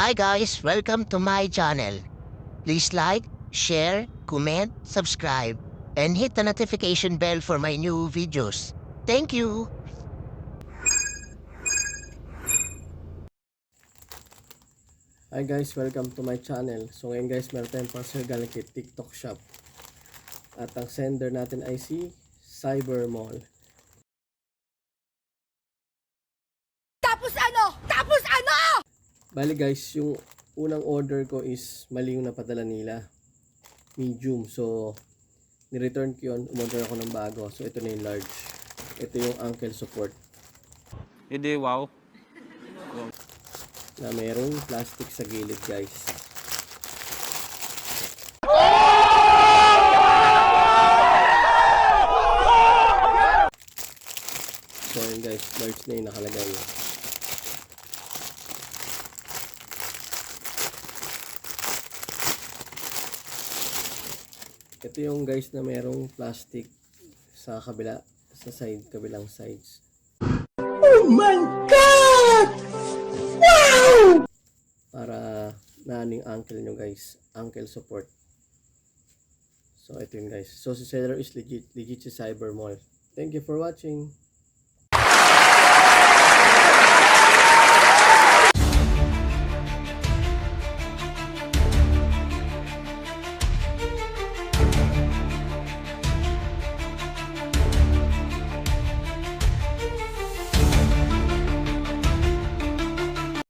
Hi guys, welcome to my channel. Please like, share, comment, subscribe, and hit the notification bell for my new videos. Thank you! Hi guys, welcome to my channel. So ngayon guys, meron tayong parcel galing kay TikTok Shop. At ang sender natin ay si Cyber Mall. Tapos ano? Tapos ano? Bali guys, yung unang order ko is mali yung napadala nila. Medium. So, ni-return ko yun. Umorder ako ng bago. So, ito na yung large. Ito yung ankle support. Hindi, wow. Na merong plastic sa gilid guys. So yun guys, large na yung nakalagay. Ito yung guys na merong plastic sa kabila, sa kabilang sides. Oh my God! Wow! Para naaning ankle nyo guys, ankle support. So ito yun guys. So si seller is legit si Cyber Mall. Thank you for watching.